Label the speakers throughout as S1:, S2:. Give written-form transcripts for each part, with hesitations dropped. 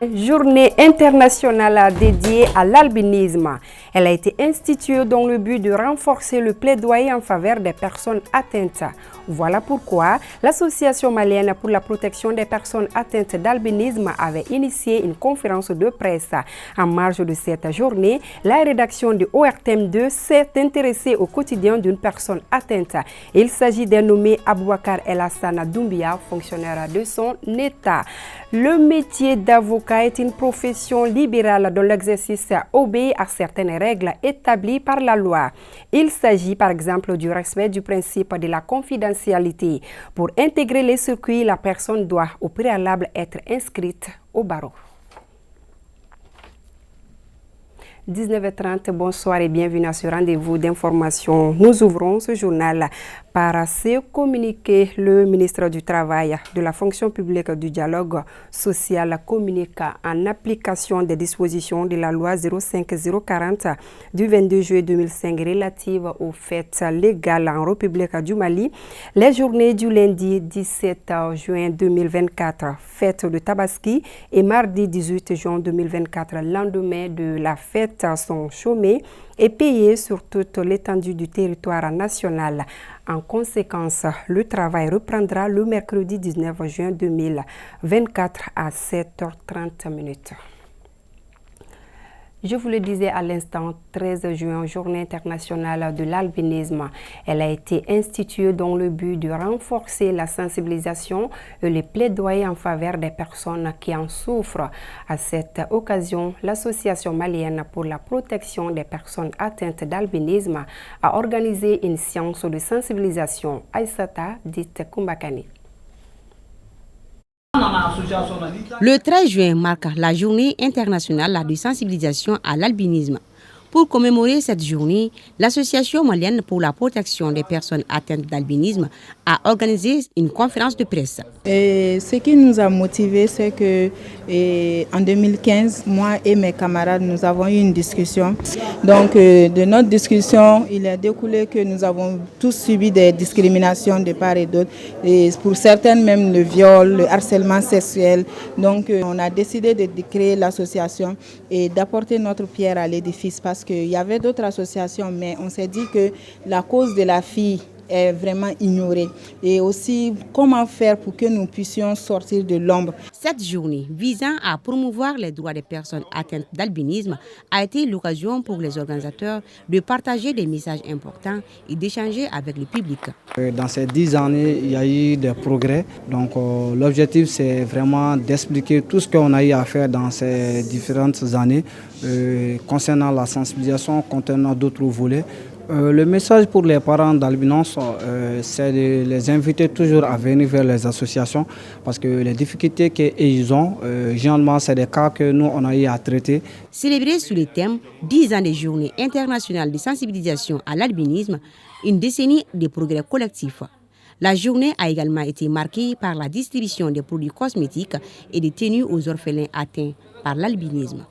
S1: Journée internationale dédiée à l'albinisme. Elle a été instituée dans le but de renforcer le plaidoyer en faveur des personnes atteintes. Voilà pourquoi l'Association malienne pour la protection des personnes atteintes d'albinisme avait initié une conférence de presse. En marge de cette journée, la rédaction de ORTM2 s'est intéressée au quotidien d'une personne atteinte. Il s'agit d'un nommé Aboubakar El Hassana Doumbia, fonctionnaire de son État. Le métier d'avocat est une profession libérale dont l'exercice obéit à certaines règles établies par la loi. Il s'agit par exemple du respect du principe de la confidentialité. Pour intégrer les circuits, la personne doit au préalable être inscrite au barreau. 19h30, bonsoir et bienvenue à ce rendez-vous d'information. Nous ouvrons ce journal par ce communiqué. Le ministre du Travail, de la fonction publique, du dialogue social communique en application des dispositions de la loi 05040 du 22 juillet 2005 relative aux fêtes légales en République du Mali. Les journées du lundi 17 juin 2024, fête de Tabaski, et mardi 18 juin 2024, lendemain de la fête, sont chômés et payés sur toute l'étendue du territoire national. En conséquence, le travail reprendra le mercredi 19 juin 2024 à 7h30. Je vous le disais à l'instant, 13 juin, journée internationale de l'albinisme. Elle a été instituée dans le but de renforcer la sensibilisation et les plaidoyers en faveur des personnes qui en souffrent. À cette occasion, l'Association malienne pour la protection des personnes atteintes d'albinisme a organisé une séance de sensibilisation. Aïssata, dite Kumbakani.
S2: Le 13 juin marque la journée internationale de sensibilisation à l'albinisme. Pour commémorer cette journée, l'Association malienne pour la protection des personnes atteintes d'albinisme a organisé une conférence de presse.
S3: Et ce qui nous a motivés, c'est que en 2015, moi et mes camarades, nous avons eu une discussion. Donc, de notre discussion, il a découlé que nous avons tous subi des discriminations de part et d'autre. Et pour certaines, même le viol, le harcèlement sexuel. Donc, on a décidé de créer l'association et d'apporter notre pierre à l'édifice parce qu'il y avait d'autres associations, mais on s'est dit que la cause de la fille est vraiment ignorée. Et aussi, comment faire pour que nous puissions sortir de l'ombre.
S2: Cette journée visant à promouvoir les droits des personnes atteintes d'albinisme a été l'occasion pour les organisateurs de partager des messages importants et d'échanger avec le public.
S4: Dans ces 10 années, il y a eu des progrès. Donc l'objectif, c'est vraiment d'expliquer tout ce qu'on a eu à faire dans ces différentes années concernant la sensibilisation, concernant d'autres volets. Le message pour les parents d'albinos, c'est de les inviter toujours à venir vers les associations parce que les difficultés qu'ils ont, généralement, c'est des cas que nous, on a eu à traiter.
S2: Célébré sous le thème 10 ans de journée internationale de sensibilisation à l'albinisme, une décennie de progrès collectifs. La journée a également été marquée par la distribution des produits cosmétiques et des tenues aux orphelins atteints par l'albinisme.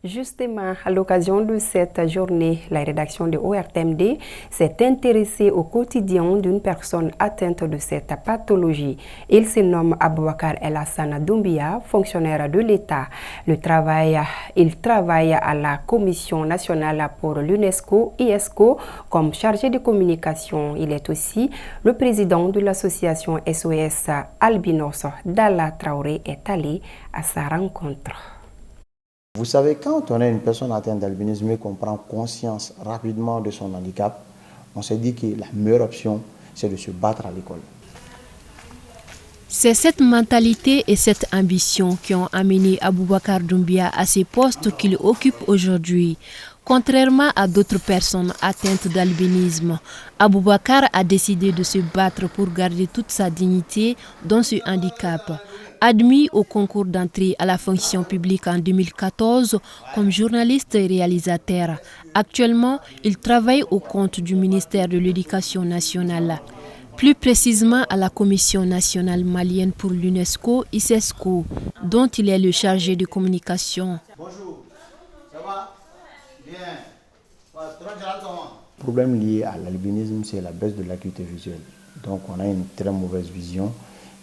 S1: Justement, à l'occasion de cette journée, la rédaction de ORTMD s'est intéressée au quotidien d'une personne atteinte de cette pathologie. Il se nomme Aboubakar El Hassana Doumbia, fonctionnaire de l'État. Il travaille à la Commission nationale pour l'UNESCO, ISCO, comme chargé de communication. Il est aussi le président de l'association SOS Albinos. Dalla Traoré est allé à sa rencontre.
S5: Vous savez, quand on est une personne atteinte d'albinisme et qu'on prend conscience rapidement de son handicap, on se dit que la meilleure option, c'est de se battre à l'école.
S6: C'est cette mentalité et cette ambition qui ont amené Aboubakar Doumbia à ces postes qu'il occupe aujourd'hui. Contrairement à d'autres personnes atteintes d'albinisme, Aboubakar a décidé de se battre pour garder toute sa dignité dans ce handicap. Admis au concours d'entrée à la fonction publique en 2014 comme journaliste et réalisateur, actuellement, il travaille au compte du ministère de l'Éducation nationale. Plus précisément à la Commission nationale malienne pour l'UNESCO, ISESCO, dont il est le chargé de communication.
S5: Bonjour, ça va? Bien. Le problème lié à l'albinisme, c'est la baisse de l'acuité visuelle. Donc on a une très mauvaise vision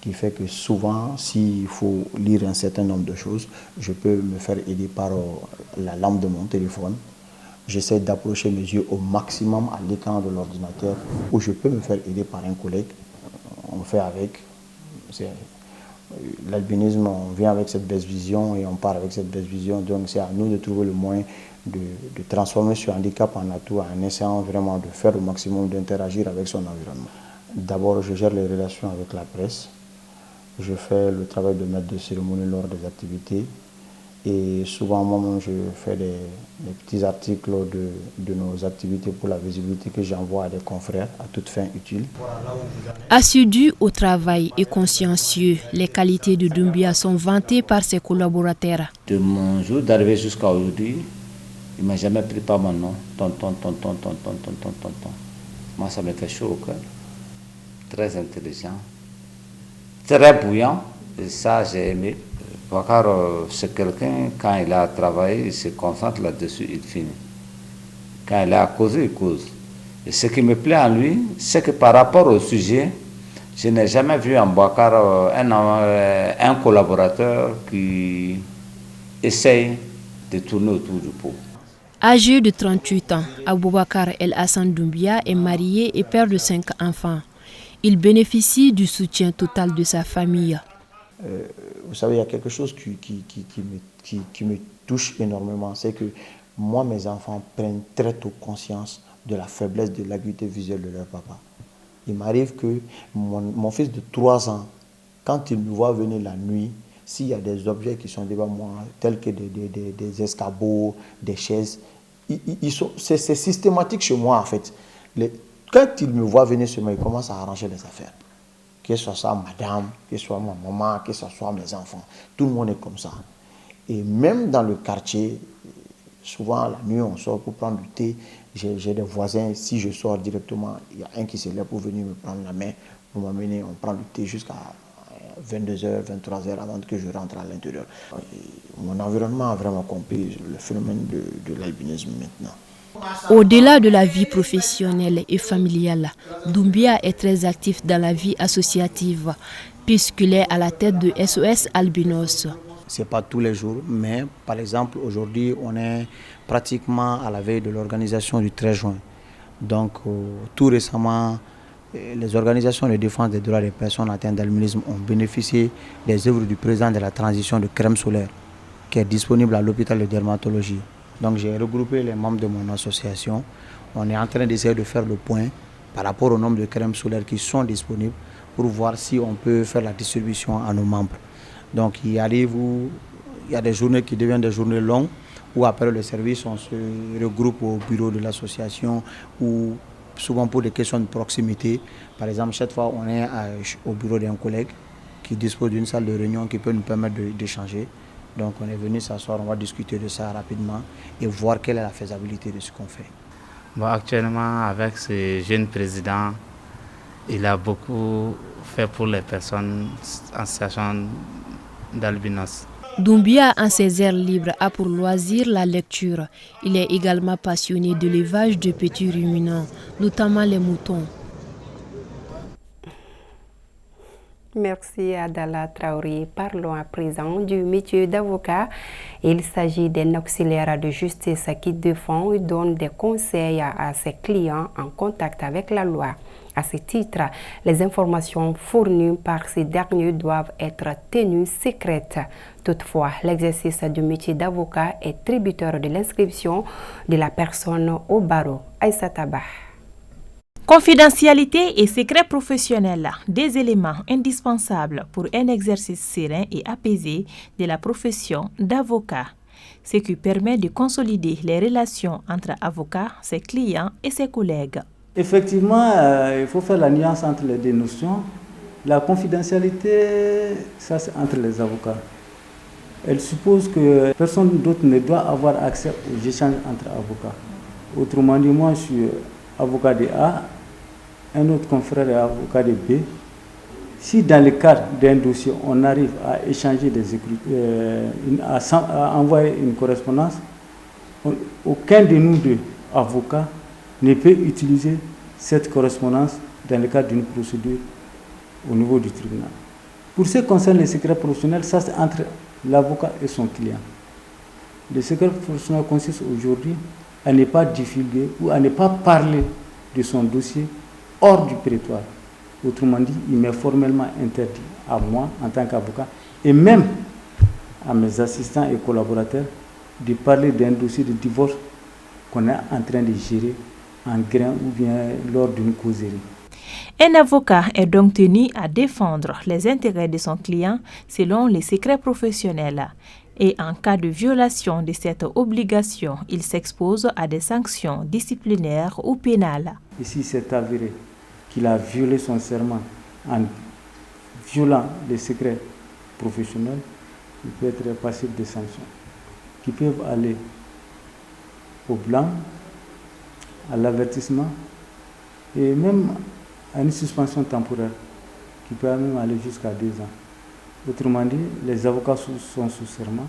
S5: qui fait que souvent, s'il faut lire un certain nombre de choses, je peux me faire aider par la lampe de mon téléphone. J'essaie d'approcher mes yeux au maximum à l'écran de l'ordinateur, où je peux me faire aider par un collègue. On fait avec. L'albinisme, on vient avec cette baisse vision et on part avec cette baisse vision. Donc c'est à nous de trouver le moyen de transformer ce handicap en atout en essayant vraiment de faire au maximum, d'interagir avec son environnement. D'abord, je gère les relations avec la presse. Je fais le travail de maître de cérémonie lors des activités. Et souvent, moi-même, je fais des petits articles de nos activités pour la visibilité que j'envoie à des confrères à toute fin utile.
S6: Assidu au travail et consciencieux, les qualités de Doumbia sont vantées par ses collaborateurs.
S7: De mon jour d'arrivée jusqu'à aujourd'hui, il ne m'a jamais pris par mon nom. Tonton. Moi, ça me fait chaud au cœur. Très intelligent, très bouillant, et ça, j'ai aimé. Car c'est quelqu'un, quand il a travaillé, il se concentre là-dessus, il finit. Quand il a causé, il cause. Et ce qui me plaît en lui, c'est que par rapport au sujet, je n'ai jamais vu en Boubacar un collaborateur qui essaye de tourner autour du pot.
S6: Âgé de 38 ans, Aboubacar El Hassan Doumbia est marié et père de 5 enfants. Il bénéficie du soutien total de sa famille.
S5: Vous savez, il y a quelque chose qui me touche énormément, c'est que moi, mes enfants prennent très tôt conscience de la faiblesse de l'acuité visuelle de leur papa. Il m'arrive que mon fils de 3 ans, quand il me voit venir la nuit, s'il y a des objets qui sont devant moi, tels que des escabeaux, des chaises, c'est systématique chez moi en fait. Quand il me voit venir chez moi, il commence à arranger les affaires. Que ce soit madame, que ce soit ma maman, que ce soit mes enfants. Tout le monde est comme ça. Et même dans le quartier, souvent la nuit on sort pour prendre du thé. J'ai des voisins, si je sors directement, il y a un qui se lève pour venir me prendre la main, pour m'amener, on prend du thé jusqu'à 22h, 23h avant que je rentre à l'intérieur. Mon environnement a vraiment compris le phénomène de l'albinisme maintenant.
S6: Au-delà de la vie professionnelle et familiale, Doumbia est très actif dans la vie associative, puisqu'il est à la tête de SOS Albinos.
S5: Ce n'est pas tous les jours, mais par exemple, aujourd'hui, on est pratiquement à la veille de l'organisation du 13 juin. Donc, tout récemment, les organisations de défense des droits des personnes atteintes d'albinisme ont bénéficié des œuvres du président de la transition de crème solaire, qui est disponible à l'hôpital de dermatologie. Donc j'ai regroupé les membres de mon association. On est en train d'essayer de faire le point par rapport au nombre de crèmes solaires qui sont disponibles pour voir si on peut faire la distribution à nos membres. Donc il arrive où il y a des journées qui deviennent des journées longues, où après le service on se regroupe au bureau de l'association, ou souvent pour des questions de proximité. Par exemple, cette fois on est au bureau d'un collègue qui dispose d'une salle de réunion qui peut nous permettre d'échanger. Donc on est venu s'asseoir, on va discuter de ça rapidement et voir quelle est la faisabilité de ce qu'on fait.
S8: Bon, actuellement, avec ce jeune président, il a beaucoup fait pour les personnes en situation d'albinos.
S6: Doumbia, en ses heures libres, a pour loisir la lecture. Il est également passionné de l'élevage de petits ruminants, notamment les moutons.
S1: Merci Adala Traoré. Parlons à présent du métier d'avocat. Il s'agit d'un auxiliaire de justice qui défend et donne des conseils à ses clients en contact avec la loi. À ce titre, les informations fournies par ces derniers doivent être tenues secrètes. Toutefois, l'exercice du métier d'avocat est tributaire de l'inscription de la personne au barreau. Aïssa Tabah.
S9: Confidentialité et secret professionnel, des éléments indispensables pour un exercice serein et apaisé de la profession d'avocat, ce qui permet de consolider les relations entre avocats, ses clients et ses collègues.
S10: Effectivement, il faut faire la nuance entre les deux notions. La confidentialité, ça c'est entre les avocats. Elle suppose que personne d'autre ne doit avoir accès aux échanges entre avocats. Autrement dit, moi je suis avocat de A, un autre confrère est avocat de B. Si dans le cadre d'un dossier, on arrive à échanger des écrits, à envoyer une correspondance, aucun de nous deux avocats ne peut utiliser cette correspondance dans le cadre d'une procédure au niveau du tribunal. Pour ce qui concerne les secrets professionnels, ça c'est entre l'avocat et son client. Le secret professionnel consiste aujourd'hui à ne pas divulguer ou à ne pas parler de son dossier hors du prétoire. Autrement dit, il m'est formellement interdit à moi, en tant qu'avocat, et même à mes assistants et collaborateurs, de parler d'un dossier de divorce qu'on est en train de gérer en grain ou bien lors d'une causerie.
S9: Un avocat est donc tenu à défendre les intérêts de son client selon les secrets professionnels. Et en cas de violation de cette obligation, il s'expose à des sanctions disciplinaires ou pénales.
S10: Ici, c'est avéré qu'il a violé son serment en violant les secrets professionnels, il peut être passible de sanctions qui peuvent aller au blanc, à l'avertissement et même à une suspension temporaire qui peut même aller jusqu'à 2 ans. Autrement dit, les avocats sont sous serment.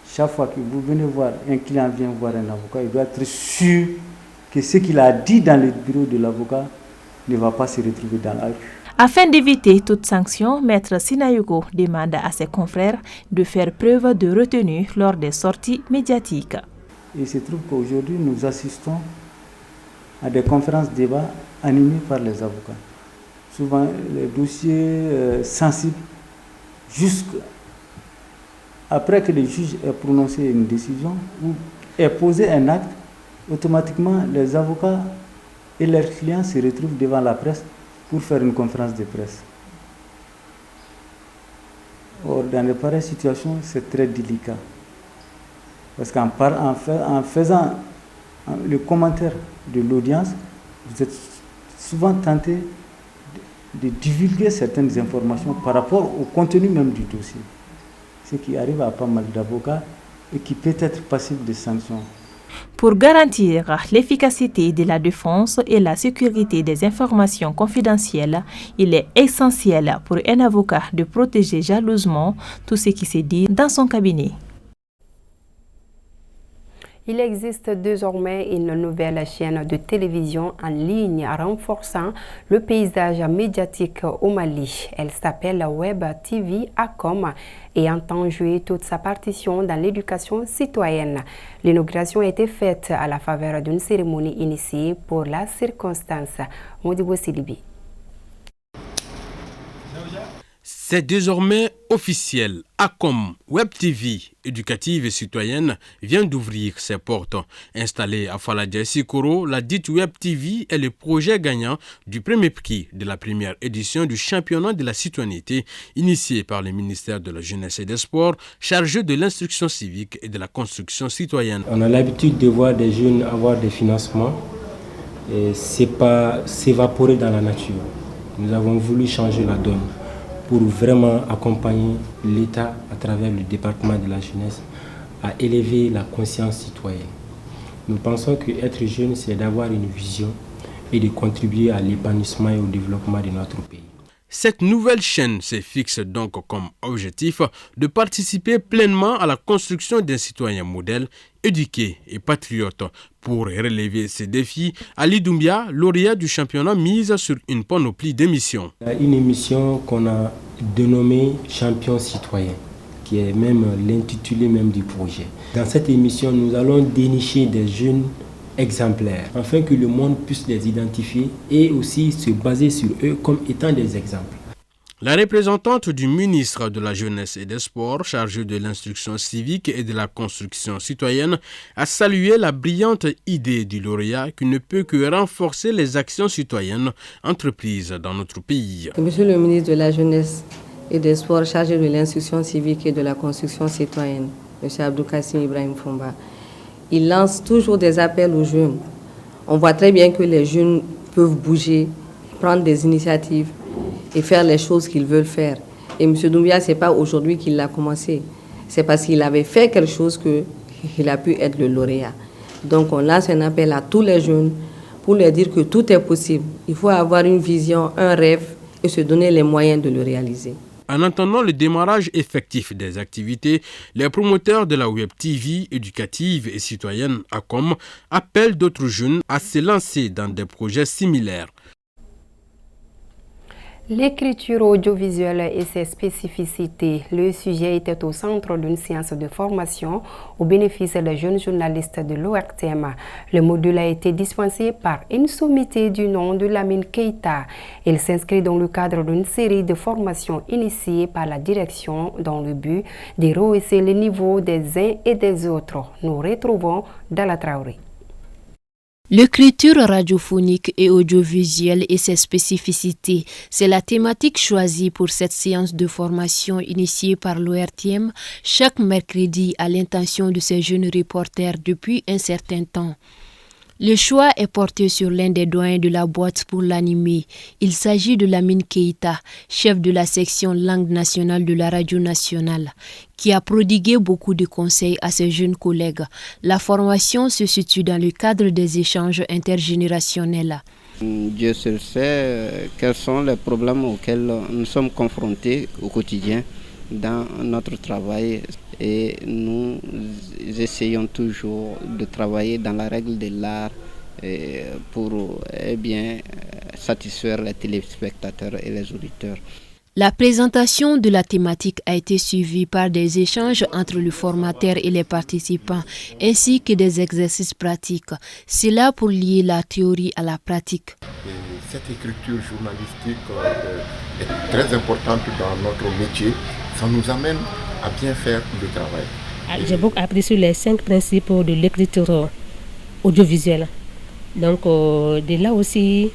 S10: Chaque fois que vous venez voir, un client vient voir un avocat, il doit être sûr que ce qu'il a dit dans le bureau de l'avocat ne va pas se retrouver dans la rue.
S9: Afin d'éviter toute sanction, Maître Sinayugo demande à ses confrères de faire preuve de retenue lors des sorties médiatiques.
S10: Il se trouve qu'aujourd'hui, nous assistons à des conférences débats animées par les avocats. Souvent, les dossiers sensibles, jusqu'après que le juge ait prononcé une décision ou ait posé un acte, automatiquement, les avocats et leurs clients se retrouvent devant la presse pour faire une conférence de presse. Or, dans de pareilles situations, c'est très délicat. Parce qu'en faisant le commentaire de l'audience, vous êtes souvent tenté de divulguer certaines informations par rapport au contenu même du dossier. Ce qui arrive à pas mal d'avocats et qui peut être passible de sanctions.
S9: Pour garantir l'efficacité de la défense et la sécurité des informations confidentielles, il est essentiel pour un avocat de protéger jalousement tout ce qui se dit dans son cabinet.
S1: Il existe désormais une nouvelle chaîne de télévision en ligne renforçant le paysage médiatique au Mali. Elle s'appelle Web TV ACOM et entend jouer toute sa partition dans l'éducation citoyenne. L'inauguration a été faite à la faveur d'une cérémonie initiée pour la circonstance. Modibo Silibi.
S11: C'est désormais officiel. ACOM Web TV, éducative et citoyenne, vient d'ouvrir ses portes. Installée à Faladja Sikoro, la dite Web TV est le projet gagnant du premier prix de la première édition du championnat de la citoyenneté initié par le ministère de la Jeunesse et des Sports, chargé de l'instruction civique et de la construction citoyenne.
S12: On a l'habitude de voir des jeunes avoir des financements et c'est pas s'évaporer dans la nature. Nous avons voulu changer la donne pour vraiment accompagner l'État à travers le département de la jeunesse à élever la conscience citoyenne. Nous pensons qu'être jeune, c'est d'avoir une vision et de contribuer à l'épanouissement et au développement de notre pays.
S11: Cette nouvelle chaîne se fixe donc comme objectif de participer pleinement à la construction d'un citoyen modèle, éduqué et patriote. Pour relever ces défis, Ali Doumbia, lauréat du championnat, mise sur une panoplie d'émissions.
S12: Une émission qu'on a dénommée Champion citoyen, qui est même l'intitulé même du projet. Dans cette émission, nous allons dénicher des jeunes exemplaires, afin que le monde puisse les identifier et aussi se baser sur eux comme étant des exemples.
S11: La représentante du ministre de la Jeunesse et des Sports, chargée de l'instruction civique et de la construction citoyenne, a salué la brillante idée du lauréat qui ne peut que renforcer les actions citoyennes entreprises dans notre pays.
S13: Monsieur le ministre de la Jeunesse et des Sports, chargé de l'instruction civique et de la construction citoyenne, monsieur Abdou Kassim Ibrahim Fomba, il lance toujours des appels aux jeunes. On voit très bien que les jeunes peuvent bouger, prendre des initiatives et faire les choses qu'ils veulent faire. Et M. Doumbia, ce n'est pas aujourd'hui qu'il l'a commencé. C'est parce qu'il avait fait quelque chose qu'il a pu être le lauréat. Donc on lance un appel à tous les jeunes pour leur dire que tout est possible. Il faut avoir une vision, un rêve et se donner les moyens de le réaliser.
S11: En attendant le démarrage effectif des activités, les promoteurs de la Web TV éducative et citoyenne ACOM appellent d'autres jeunes à se lancer dans des projets similaires.
S1: L'écriture audiovisuelle et ses spécificités. Le sujet était au centre d'une séance de formation au bénéfice des jeunes journalistes de l'ORTM. Le module a été dispensé par une sommité du nom de Lamine Keita. Il s'inscrit dans le cadre d'une série de formations initiées par la direction dans le but de rehausser le niveau des uns et des autres. Nous retrouvons Dala Traoré.
S6: L'écriture radiophonique et audiovisuelle et ses spécificités, c'est la thématique choisie pour cette séance de formation initiée par l'ORTM chaque mercredi à l'intention de ces jeunes reporters depuis un certain temps. Le choix est porté sur l'un des doyens de la boîte pour l'animer. Il s'agit de Lamine Keita, chef de la section langue nationale de la radio nationale, qui a prodigué beaucoup de conseils à ses jeunes collègues. La formation se situe dans le cadre des échanges intergénérationnels.
S14: Dieu seul sait quels sont les problèmes auxquels nous sommes confrontés au quotidien dans notre travail et nous essayons toujours de travailler dans la règle de l'art pour satisfaire les téléspectateurs et les auditeurs.
S6: La présentation de la thématique a été suivie par des échanges entre le formateur et les participants, ainsi que des exercices pratiques. C'est là pour lier la théorie à la pratique.
S15: Cette écriture journalistique est très importante dans notre métier. Ça nous amène à bien faire le travail.
S16: J'ai beaucoup appris sur les 5 principes de l'écriture audiovisuelle. Donc, de là aussi,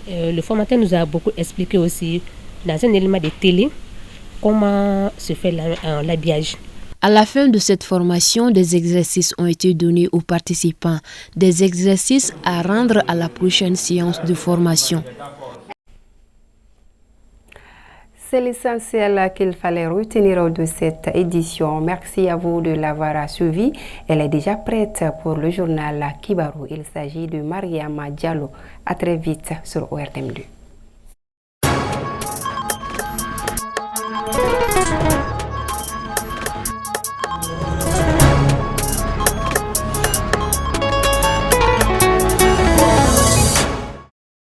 S16: le formateur nous a beaucoup expliqué aussi, dans un élément de télé, comment se fait l'habillage.
S6: À la fin de cette formation, des exercices ont été donnés aux participants, des exercices à rendre à la prochaine séance de formation.
S1: C'est l'essentiel qu'il fallait retenir de cette édition. Merci à vous de l'avoir suivi. Elle est déjà prête pour le journal Kibarou. Il s'agit de Mariama Diallo. À très vite sur ORTM2.